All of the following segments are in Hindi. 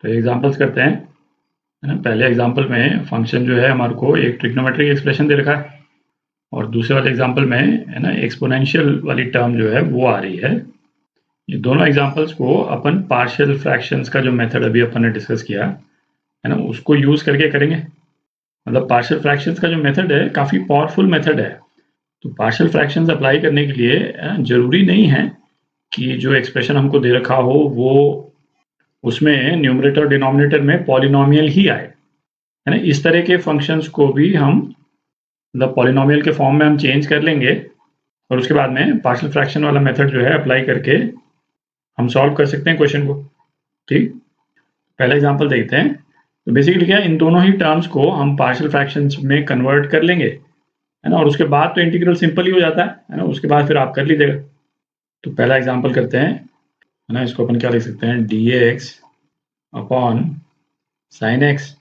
तो एग्जांपल्स करते हैं, है ना। पहले एग्जांपल में फंक्शन जो है हमारे को एक ट्रिग्नोमेट्रिक एक्सप्रेशन दे रखा है और दूसरे वाले एग्जांपल में, है ना, एक्सपोनेंशियल वाली टर्म जो है वो आ रही है। ये दोनों एग्जांपल्स को अपन पार्शियल फ्रैक्शंस का जो मेथड अभी अपन ने डिस्कस किया, है ना, उसको यूज करके करेंगे। मतलब पार्शियल फ्रैक्शंस का जो मेथड है काफी पावरफुल मेथड है। तो पार्शियल फ्रैक्शंस अप्लाई करने के लिए जरूरी नहीं है कि जो एक्सप्रेशन हमको दे रखा हो वो उसमें न्यूमरेटर डिनोमिनेटर में पॉलिनोमियल ही आए, है ना। इस तरह के फंक्शंस को भी हम मतलब पॉलिनोमियल के फॉर्म में हम चेंज कर लेंगे और उसके बाद में पार्शियल फ्रैक्शन वाला मेथड जो है अप्लाई करके हम सॉल्व कर सकते हैं क्वेश्चन को। ठीक, पहला एग्जांपल देखते हैं। तो बेसिकली क्या, इन दोनों ही टर्म्स को हम पार्शियल फ्रैक्शंस में कन्वर्ट कर लेंगे, है ना, और उसके बाद तो इंटीग्रल सिंपल ही हो जाता है ना। उसके बाद फिर आप कर लीजिएगा। तो पहला एग्जांपल करते हैं, है ना। इसको अपन क्या लिख सकते हैं, dx upon sine x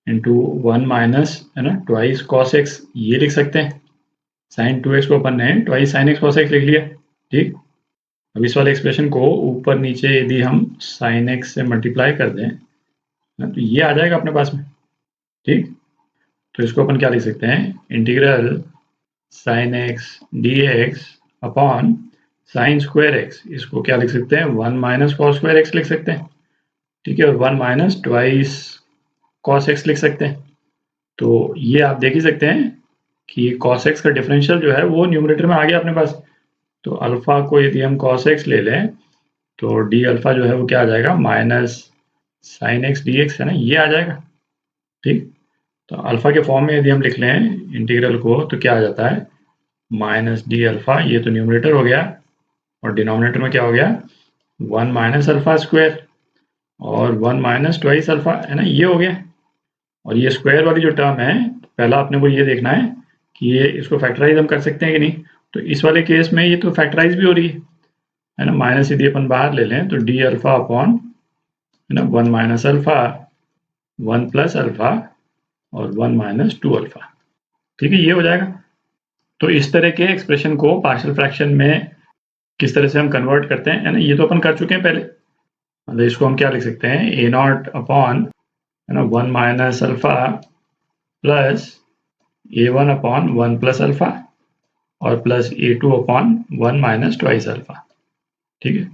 into 1 minus, है ना, ट्वाइस कॉस एक्स, ये लिख सकते हैं। साइन 2x को अपन ने twice sine x cos x लिख लिया। ठीक, अब इस वाले एक्सप्रेशन को ऊपर नीचे यदि हम साइन एक्स से मल्टीप्लाई कर दें ना, तो ये आ जाएगा अपने पास में। ठीक, तो इसको अपन क्या लिख सकते हैं, integral sine x d x upon sine square x, इसको क्या लिख सकते हैं, 1 माइनस कॉस स्क्वायर एक्स लिख सकते हैं। ठीक है, और 1 माइनस ट्वाइस कॉस एक्स लिख सकते हैं। तो ये आप देख ही सकते हैं कि कॉस एक्स का डिफरेंशियल जो है वो न्यूमरेटर में आ गया अपने पास। तो अल्फा को यदि हम कॉस एक्स ले लें तो डी अल्फा जो है वो क्या आ जाएगा, minus sine x d x, है ना, ये आ जाएगा। ठीक, तो अल्फा के फॉर्म में यदि हम लिख लें इंटीग्रल को तो क्या आ जाता है, माइनस डी अल्फा, ये तो न्यूमरेटर हो गया, और डिनोमिनेटर में क्या हो गया, 1 माइनस अल्फा स्क्वायर और 1 माइनस ट्वाइस अल्फा, है ना, ये हो गया। और ये स्क्वायर वाली जो टर्म है, पहला अपने को ये देखना है कि ये इसको फैक्टराइज हम कर सकते हैं कि नहीं। तो इस वाले केस में ये तो फैक्टराइज भी हो रही है ना। माइनस यदि अपन बाहर ले लें तो डी अल्फा अपॉन, है ना, 1 माइनस अल्फा, 1 प्लस अल्फा और 1 माइनस 2 अल्फा। ठीक है, ये हो जाएगा। तो इस तरह के एक्सप्रेशन को पार्शियल फ्रैक्शन में किस तरह से हम कन्वर्ट करते हैं, है ना, ये तो अपन कर चुके हैं पहले। मतलब इसको हम क्या लिख सकते हैं, ए नॉट अपॉन, है ना, 1 minus alpha plus a1 upon 1 plus alpha और plus a2 upon 1 minus twice alpha. ठीक है,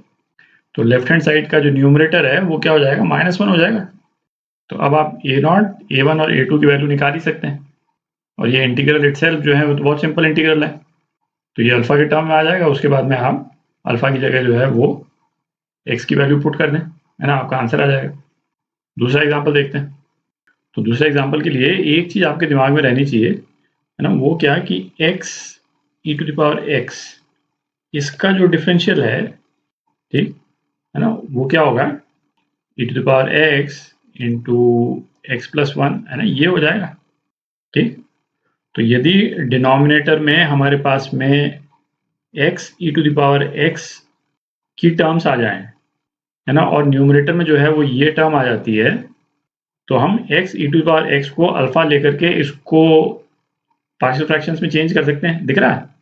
तो लेफ्ट हैंड साइड का जो न्यूमरेटर है वो क्या हो जाएगा, -1 हो जाएगा। तो अब आप a0, a1 और a2 की वैल्यू निकाल ही सकते हैं। और ये इंटीग्रल इटसेल्फ जो है वो तो बहुत सिंपल इंटीग्रल है। तो ये अल्फा के टर्म में आ जाएगा, उसके बाद में आप अल्फा की जगह जो है वो एक्स की वैल्यू पुट कर दें, है ना, आपका आंसर आ जाएगा। दूसरा एग्जाम्पल देखते हैं। तो दूसरे एग्जाम्पल के लिए एक चीज आपके दिमाग में रहनी चाहिए, है ना, वो क्या कि x e to the power x, इसका जो डिफरेंशियल है, ठीक, है ना, वो क्या होगा, e to the power x into x plus 1, है ना, ये हो जाएगा। ठीक, तो यदि डिनोमिनेटर में हमारे पास में x e to the power x की टर्म्स आ जाएं, है ना, और न्यूमरेटर में जो है वो ये टर्म आ जाती है, तो हम x e to the power x को अल्फा लेकर के इसको पार्शियल फ्रैक्शंस में चेंज कर सकते हैं, दिख रहा है।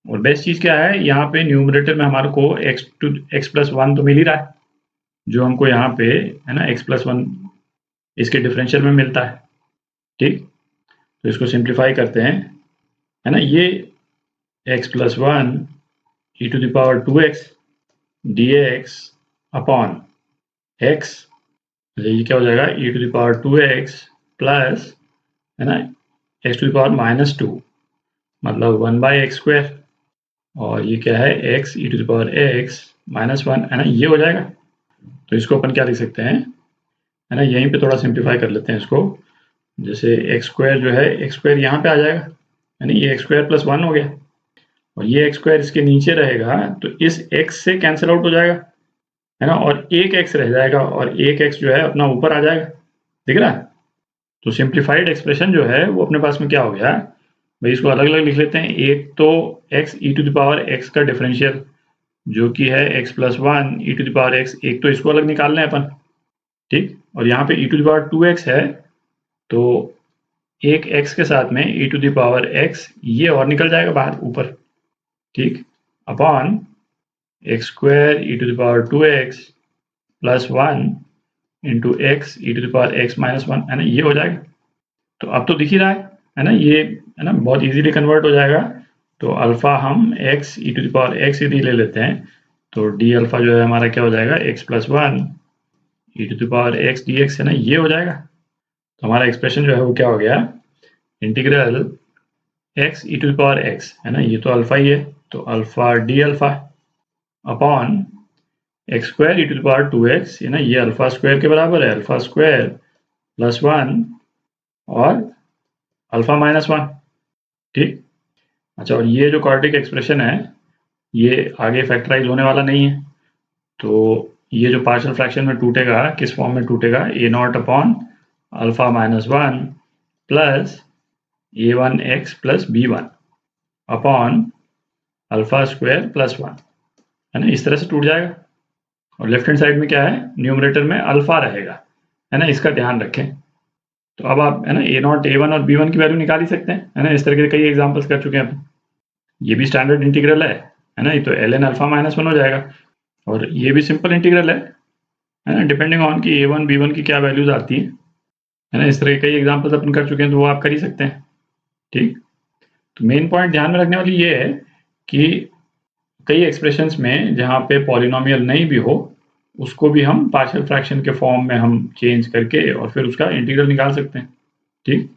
और बेस्ट चीज क्या है, यहाँ पे न्यूमरेटर में हमारे को x प्लस 1 तो मिल ही रहा है, जो हमको यहाँ पे, है ना, x प्लस 1 इसके डिफरेंशियल में मिलता है। ठीक, तो इसको सिंप्लीफाई करते हैं, है ना, ये x plus 1 e to the power 2x dx upon x, ये क्या हो जाएगा, e to the power 2x plus, है ना, x टू द पावर -2, मतलब 1 बाई एक्स स्क्वायर, और ये क्या है, x e to the power x -1, है ना, ये हो जाएगा। तो इसको अपन क्या लिख सकते हैं, है ना, यहीं पे थोड़ा सिंप्लीफाई कर लेते हैं इसको। जैसे एक्स स्क्वायर जो है, एक्स स्क्वायर यहाँ पे आ जाएगा, है ना, ये एक्स स्क्वायर प्लस 1 हो गया, और ये एक्स स्क्वायर इसके नीचे रहेगा तो इस x से कैंसिल आउट हो जाएगा, है ना, और एक x रह जाएगा और एक x जो है अपना ऊपर आ जाएगा, दिख रहा है। तो सिंप्लीफाइड एक्सप्रेशन जो है वो अपने पास में क्या हो गया भाई, इसको अलग अलग लिख लेते हैं। एक तो x e to the power x का डिफरेंशियल जो कि है x plus 1 e to the power x, एक तो इसको अलग निकाल लें अपन। ठीक, और यहाँ पे e to the power 2x है, तो एक x के साथ में e to the power x ये और निकल जाएगा बाहर ऊपर। ठीक, upon x square e to the power 2x plus 1 into x e to the power x minus one, है ना, ये हो जाएगा। तो अब तो दिख ही रहा है ना, ये है ना बहुत इजीली कन्वर्ट हो जाएगा। तो अल्फा हम x e to the power x यदि ले लेते हैं तो डी अल्फा जो है हमारा क्या हो जाएगा, x plus one e to the power x d x, है ना, ये हो जाएगा। तो हमारा एक्सप्रेशन जो है वो क्या हो गया, integral x e to the power x, है ना, ये तो अल्फा ही है, तो alpha d alpha upon x square e to the power two x, है ना, ये अल्फा स्क्वायर के बराबर है, अल्फा स्क्वायर प्लस वन और अल्फा माइनस वन। ठीक, अच्छा, और ये जो क्वाड्रेटिक एक्सप्रेशन है ये आगे फैक्टराइज होने वाला नहीं है, तो ये जो पार्शियल फ्रैक्शन में टूटेगा किस फॉर्म में टूटेगा, a naught upon alpha minus one plus a one x plus b one upon alpha square plus one, है ना, इस तरह से टूट जाएगा। और लेफ्ट हैंड साइड में क्या है, न्यूमरेटर में अल्फा रहेगा, है ना, इसका ध्यान रखें। तो अब आप है ना ए नॉट ए वन और बी वन की वैल्यू निकाल ही सकते हैं, है ना, इस तरह के कई एग्जांपल्स कर चुके हैं। ये भी स्टैंडर्ड इंटीग्रल है ना, ये तो L N alpha minus one हो जाएगा। और ये भी सिंपल इंटीग्रल है ना, डिपेंडिंग ऑन कि ए वन बी वन की क्या वैल्यूज आती है ना, इस तरह के कई एग्जाम्पल्स अपन कर चुके हैं, तो वो आप कर ही सकते हैं। ठीक, तो मेन पॉइंट ध्यान में रखने वाली ये है कि कई एक्सप्रेशंस में जहाँ पे पॉलिनोमियल नहीं भी हो उसको भी हम पार्शियल फ्रैक्शन के फॉर्म में हम चेंज करके और फिर उसका इंटीग्रल निकाल सकते हैं। ठीक,